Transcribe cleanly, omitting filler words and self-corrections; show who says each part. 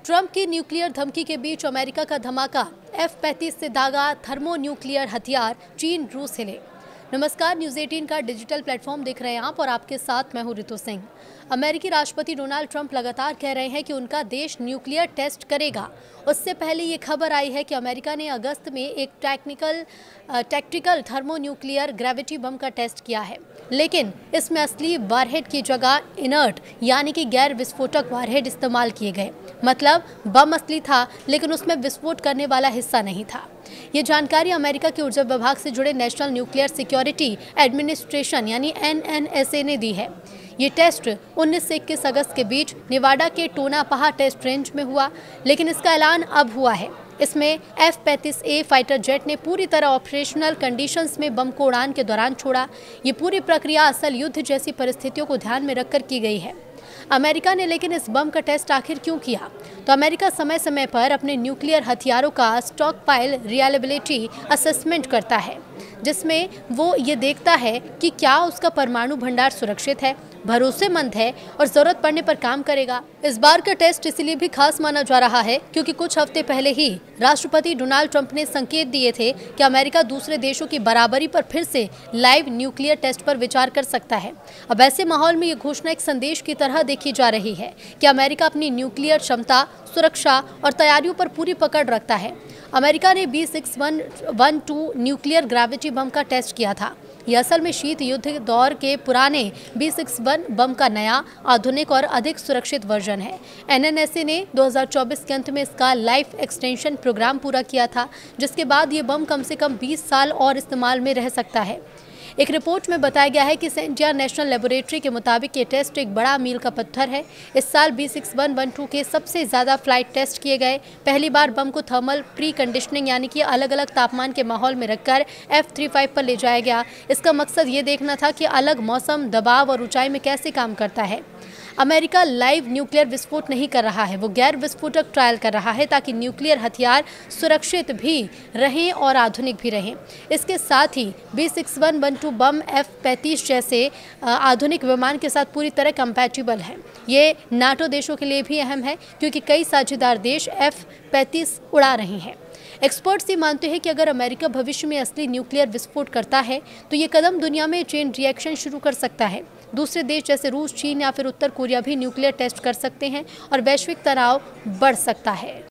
Speaker 1: Trump की nuclear धमकी के बीच अमेरिका का धमाका, F-35 से दागा थर्मो न्यूक्लियर हथियार, चीन रूस हिले। नमस्कार, न्यूज़ 18 का डिजिटल प्लेटफॉर्म देख रहे हैं आप और आपके साथ मैं हूं रितु सिंह। अमेरिकी राष्ट्रपति डोनाल्ड ट्रंप लगातार कह रहे हैं कि उनका देश न्यूक्लियर टेस्ट करेगा। उससे पहले ये खबर आई है कि अमेरिका ने अगस्त में एक टैक्टिकल थर्मो न्यूक्लियर ग्रेविटी बम का टेस्ट किया है, लेकिन इसमें असली वारहेड की जगह इनर्ट यानी कि गैर विस्फोटक वारहेड इस्तेमाल किए गए। मतलब बम असली था, लेकिन उसमें विस्फोट करने वाला हिस्सा नहीं था। ये जानकारी अमेरिका के ऊर्जा विभाग से जुड़े नेशनल न्यूक्लियर सिक्योरिटी एडमिनिस्ट्रेशन यानी NNSA ने दी है। ये टेस्ट 19 से 21 अगस्त के बीच नेवाडा के टोनापाहा टेस्ट रेंज में हुआ, लेकिन इसका ऐलान अब हुआ है। इसमें F-35A फाइटर जेट ने पूरी तरह ऑपरेशनल कंडीशंस में बम को उड़ान के दौरान छोड़ा। ये पूरी प्रक्रिया असल युद्ध जैसी परिस्थितियों को ध्यान में रखकर की गई है। अमेरिका ने लेकिन इस बम का टेस्ट आखिर क्यों किया? तो अमेरिका समय समय पर अपने न्यूक्लियर हथियारों का स्टॉक पाइल रिलायबिलिटी असेसमेंट करता है, जिसमें वो ये देखता है कि क्या उसका परमाणु भंडार सुरक्षित है, भरोसेमंद है और जरूरत पड़ने पर काम करेगा। इस बार का टेस्ट इसलिए भी खास माना जा रहा है क्योंकि कुछ हफ्ते पहले ही राष्ट्रपति डोनाल्ड ट्रंप ने संकेत दिए थे कि अमेरिका दूसरे देशों की बराबरी पर फिर से लाइव न्यूक्लियर टेस्ट पर विचार कर सकता है। अब ऐसे माहौल में ये घोषणा एक संदेश की तरह देखी जा रही है कि अमेरिका अपनी न्यूक्लियर क्षमता, सुरक्षा और तैयारियों पर पूरी पकड़ रखता है। अमेरिका ने B6112 न्यूक्लियर ग्रेविटी बम का टेस्ट किया था। यह असल में शीत युद्ध दौर के पुराने B61 बम का नया, आधुनिक और अधिक सुरक्षित वर्जन है। NNSA ने 2024 के अंत में इसका लाइफ एक्सटेंशन प्रोग्राम पूरा किया था, जिसके बाद ये बम कम से कम 20 साल और इस्तेमाल में रह सकता है। एक रिपोर्ट में बताया गया है कि सेंटिया नेशनल लेबोरेटरी के मुताबिक ये टेस्ट एक बड़ा मील का पत्थर है। इस साल B6112 के सबसे ज़्यादा फ्लाइट टेस्ट किए गए। पहली बार बम को थर्मल प्री कंडीशनिंग यानी कि अलग अलग तापमान के माहौल में रखकर F-35 पर ले जाया गया। इसका मकसद ये देखना था कि अलग मौसम, दबाव और ऊंचाई में कैसे काम करता है। अमेरिका लाइव न्यूक्लियर विस्फोट नहीं कर रहा है, वो गैर विस्फोटक ट्रायल कर रहा है ताकि न्यूक्लियर हथियार सुरक्षित भी रहें और आधुनिक भी रहें। इसके साथ ही B6112 बम F-35 जैसे आधुनिक विमान के साथ पूरी तरह कंपैटिबल है। ये नाटो देशों के लिए भी अहम है क्योंकि कई साझेदार देश F-35 उड़ा रहे हैं। एक्सपर्ट्स ये मानते हैं कि अगर अमेरिका भविष्य में असली न्यूक्लियर विस्फोट करता है तो ये कदम दुनिया में चेन रिएक्शन शुरू कर सकता है। दूसरे देश जैसे रूस, चीन या फिर उत्तर कोरिया भी न्यूक्लियर टेस्ट कर सकते हैं और वैश्विक तनाव बढ़ सकता है।